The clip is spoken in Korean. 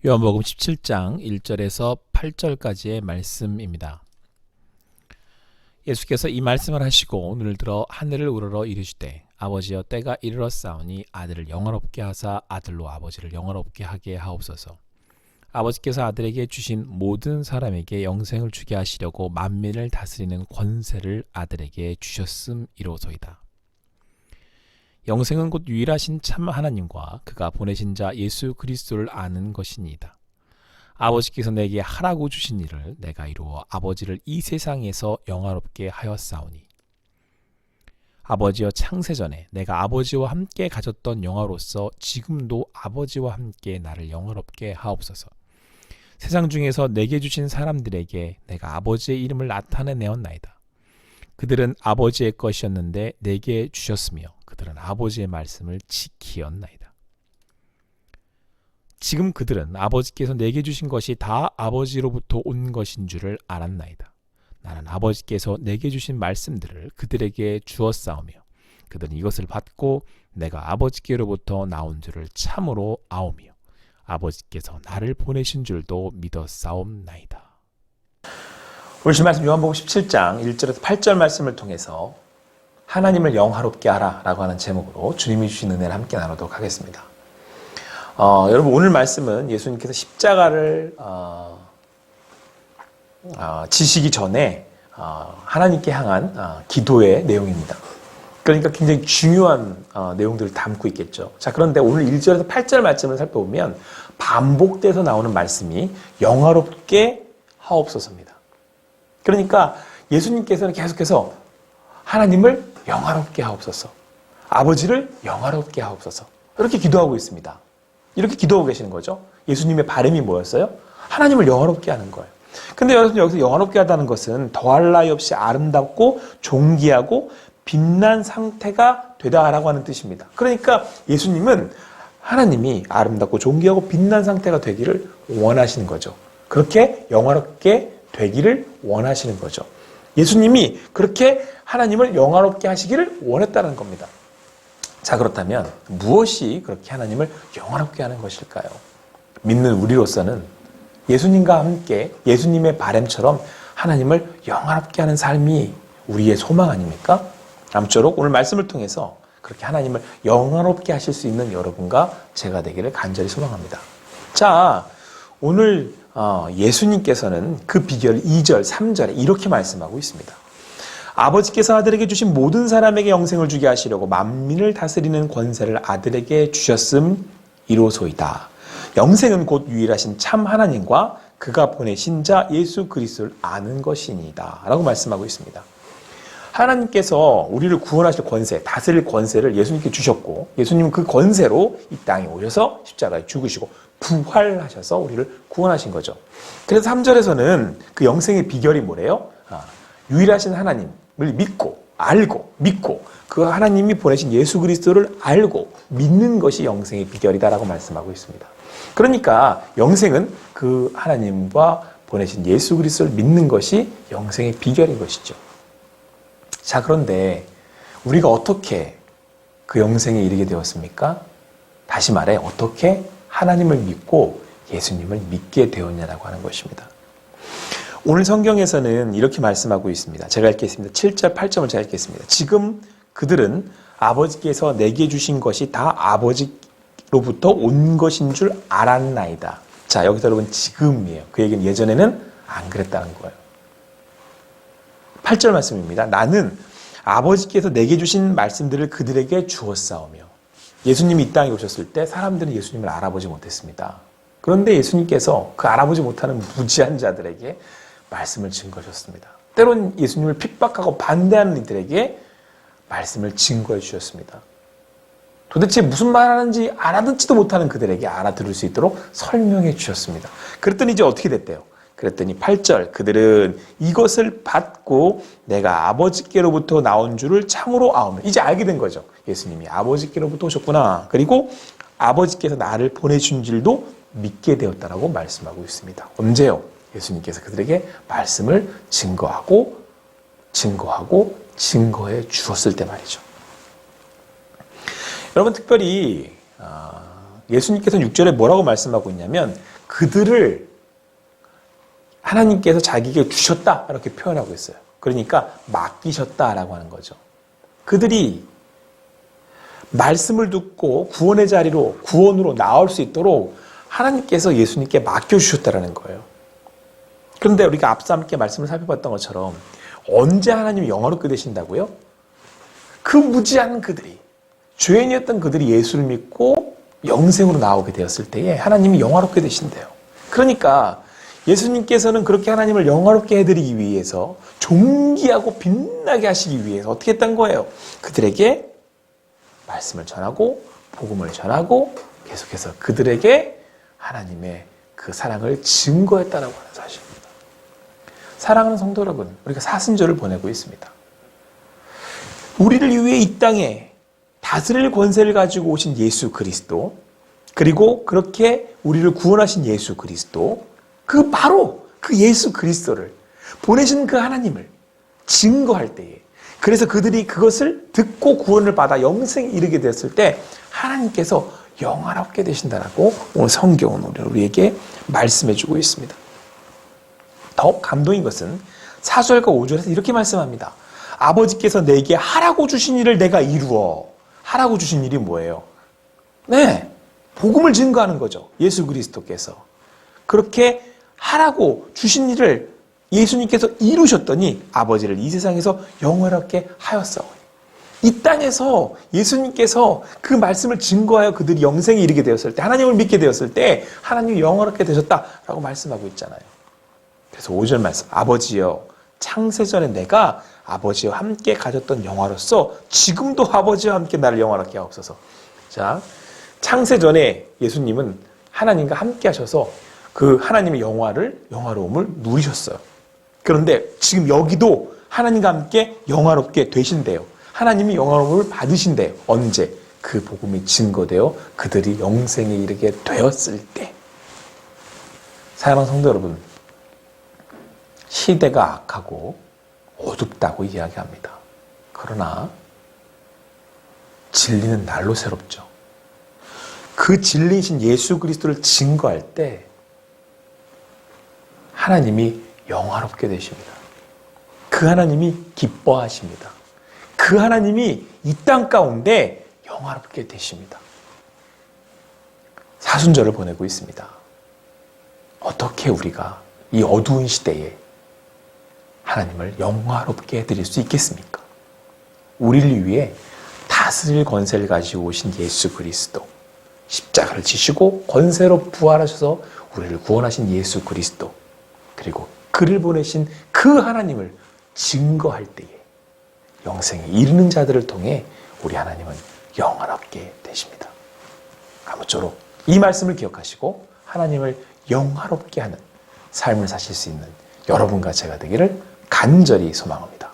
요한복음 17장 1절에서 8절까지의 말씀입니다. 예수께서 이 말씀을 하시고 눈을 들어 하늘을 우러러 이르시되 아버지여 때가 이르렀사오니 아들을 영화롭게 하사 아들로 아버지를 영화롭게 하게 하옵소서. 아버지께서 아들에게 주신 모든 사람에게 영생을 주게 하시려고 만민을 다스리는 권세를 아들에게 주셨음이로소이다. 영생은 곧 유일하신 참 하나님과 그가 보내신 자 예수 그리스도를 아는 것이니이다. 아버지께서 내게 하라고 주신 일을 내가 이루어 아버지를 이 세상에서 영화롭게 하였사오니 아버지여 창세전에 내가 아버지와 함께 가졌던 영화로서 지금도 아버지와 함께 나를 영화롭게 하옵소서. 세상 중에서 내게 주신 사람들에게 내가 아버지의 이름을 나타내었나이다. 그들은 아버지의 것이었는데 내게 주셨으며 그들은 아버지의 말씀을 지키었나이다. 지금 그들은 아버지께서 내게 주신 것이 다 아버지로부터 온 것인 줄을 알았나이다. 나는 아버지께서 내게 주신 말씀들을 그들에게 주었사오며 그들은 이것을 받고 내가 아버지께로부터 나온 줄을 참으로 아오며 아버지께서 나를 보내신 줄도 믿었사옵나이다. 오늘 주 말씀 요한복음 17장 1절에서 8절 말씀을 통해서 하나님을 영화롭게 하라 라고 하는 제목으로 주님이 주신 은혜를 함께 나누도록 하겠습니다. 여러분 오늘 말씀은 예수님께서 십자가를 지시기 전에 하나님께 향한 기도의 내용입니다. 그러니까 굉장히 중요한 내용들을 담고 있겠죠. 자, 그런데 오늘 1절에서 8절 말씀을 살펴보면 반복돼서 나오는 말씀이 영화롭게 하옵소서입니다. 그러니까 예수님께서는 계속해서 하나님을 영화롭게 하옵소서, 아버지를 영화롭게 하옵소서 이렇게 기도하고 있습니다. 이렇게 기도하고 계시는 거죠. 예수님의 바람이 뭐였어요? 하나님을 영화롭게 하는 거예요. 근데 여러분 여기서 영화롭게 하다는 것은 더할 나위 없이 아름답고 존귀하고 빛난 상태가 되다라고 하는 뜻입니다. 그러니까 예수님은 하나님이 아름답고 존귀하고 빛난 상태가 되기를 원하시는 거죠. 그렇게 영화롭게 되기를 원하시는 거죠. 예수님이 그렇게 하나님을 영화롭게 하시기를 원했다는 겁니다. 자, 그렇다면 무엇이 그렇게 하나님을 영화롭게 하는 것일까요? 믿는 우리로서는 예수님과 함께 예수님의 바람처럼 하나님을 영화롭게 하는 삶이 우리의 소망 아닙니까? 아무쪼록 오늘 말씀을 통해서 그렇게 하나님을 영화롭게 하실 수 있는 여러분과 제가 되기를 간절히 소망합니다. 자, 오늘 예수님께서는 그 비결을 2절, 3절에 이렇게 말씀하고 있습니다. 아버지께서 아들에게 주신 모든 사람에게 영생을 주게 하시려고 만민을 다스리는 권세를 아들에게 주셨음이로소이다. 영생은 곧 유일하신 참 하나님과 그가 보내신 자 예수 그리스도를 아는 것이니이다 라고 말씀하고 있습니다. 하나님께서 우리를 구원하실 권세, 다스릴 권세를 예수님께 주셨고 예수님은 그 권세로 이 땅에 오셔서 십자가에 죽으시고 부활하셔서 우리를 구원하신 거죠. 그래서 3절에서는 그 영생의 비결이 뭐래요? 유일하신 하나님을 믿고 알고 믿고 그 하나님이 보내신 예수 그리스도를 알고 믿는 것이 영생의 비결이다라고 말씀하고 있습니다. 그러니까 영생은 그 하나님과 보내신 예수 그리스도를 믿는 것이 영생의 비결인 것이죠. 자, 그런데 우리가 어떻게 그 영생에 이르게 되었습니까? 다시 말해 어떻게 하나님을 믿고 예수님을 믿게 되었냐라고 하는 것입니다. 오늘 성경에서는 이렇게 말씀하고 있습니다. 제가 읽겠습니다. 7절, 8절을 제가 읽겠습니다. 지금 그들은 아버지께서 내게 주신 것이 다 아버지로부터 온 것인 줄 알았나이다. 자, 여기서 여러분 지금이에요. 그 얘기는 예전에는 안 그랬다는 거예요. 8절 말씀입니다. 나는 아버지께서 내게 주신 말씀들을 그들에게 주었사오며. 예수님이 이 땅에 오셨을 때 사람들은 예수님을 알아보지 못했습니다. 그런데 예수님께서 그 알아보지 못하는 무지한 자들에게 말씀을 증거하셨습니다. 때론 예수님을 핍박하고 반대하는 이들에게 말씀을 증거해 주셨습니다. 도대체 무슨 말하는지 알아듣지도 못하는 그들에게 알아들을 수 있도록 설명해 주셨습니다. 그랬더니 이제 어떻게 됐대요? 그랬더니 8절 그들은 이것을 받고 내가 아버지께로부터 나온 줄을 참으로 아오며. 이제 알게 된 거죠. 예수님이 아버지께로부터 오셨구나. 그리고 아버지께서 나를 보내준 줄도 믿게 되었다라고 말씀하고 있습니다. 언제요? 예수님께서 그들에게 말씀을 증거해 주었을 때 말이죠. 여러분 특별히 예수님께서는 6절에 뭐라고 말씀하고 있냐면 그들을 하나님께서 자기에게 주셨다 이렇게 표현하고 있어요. 그러니까 맡기셨다라고 하는 거죠. 그들이 말씀을 듣고 구원의 자리로 구원으로 나올 수 있도록 하나님께서 예수님께 맡겨주셨다라는 거예요. 그런데 우리가 앞서 함께 말씀을 살펴봤던 것처럼 언제 하나님이 영화롭게 되신다고요? 그 무지한 그들이, 죄인이었던 그들이 예수를 믿고 영생으로 나오게 되었을 때에 하나님이 영화롭게 되신대요. 그러니까 예수님께서는 그렇게 하나님을 영화롭게 해드리기 위해서, 존귀하고 빛나게 하시기 위해서 어떻게 했던 거예요? 그들에게 말씀을 전하고 복음을 전하고 계속해서 그들에게 하나님의 그 사랑을 증거했다라고 하는 사실입니다. 사랑하는 성도 여러분, 우리가 사순절을 보내고 있습니다. 우리를 위해 이 땅에 다스릴 권세를 가지고 오신 예수 그리스도, 그리고 그렇게 우리를 구원하신 예수 그리스도, 그 바로 그 예수 그리스도를 보내신 그 하나님을 증거할 때에, 그래서 그들이 그것을 듣고 구원을 받아 영생에 이르게 되었을 때 하나님께서 영화롭게 되신다라고 오늘 성경은 우리에게 말씀해주고 있습니다. 더욱 감동인 것은 4절과 5절에서 이렇게 말씀합니다. 아버지께서 내게 하라고 주신 일을 내가 이루어. 하라고 주신 일이 뭐예요? 네, 복음을 증거하는 거죠. 예수 그리스도께서. 그렇게 하라고 주신 일을 예수님께서 이루셨더니 아버지를 이 세상에서 영원하게 하였사오니. 이 땅에서 예수님께서 그 말씀을 증거하여 그들이 영생에 이르게 되었을 때, 하나님을 믿게 되었을 때 하나님이 영원하게 되셨다라고 말씀하고 있잖아요. 그래서 5절 말씀, 아버지여, 창세전에 내가 아버지와 함께 가졌던 영화로서 지금도 아버지와 함께 나를 영화롭게 하옵소서. 자, 창세전에 예수님은 하나님과 함께 하셔서 그 하나님의 영화로움을 누리셨어요. 그런데 지금 여기도 하나님과 함께 영화롭게 되신대요. 하나님이 영화로움을 받으신대요. 언제? 그 복음이 증거되어 그들이 영생에 이르게 되었을 때. 사랑하는 성도 여러분, 시대가 악하고 어둡다고 이야기합니다. 그러나 진리는 날로 새롭죠. 그 진리이신 예수 그리스도를 증거할 때 하나님이 영화롭게 되십니다. 그 하나님이 기뻐하십니다. 그 하나님이 이 땅 가운데 영화롭게 되십니다. 사순절을 보내고 있습니다. 어떻게 우리가 이 어두운 시대에 하나님을 영화롭게 해드릴 수 있겠습니까? 우리를 위해 다스릴 권세를 가지고 오신 예수 그리스도, 십자가를 지시고 권세로 부활하셔서 우리를 구원하신 예수 그리스도, 그리고 그를 보내신 그 하나님을 증거할 때에 영생에 이르는 자들을 통해 우리 하나님은 영화롭게 되십니다. 아무쪼록 이 말씀을 기억하시고 하나님을 영화롭게 하는 삶을 사실 수 있는 여러분과 제가 되기를 간절히 소망합니다.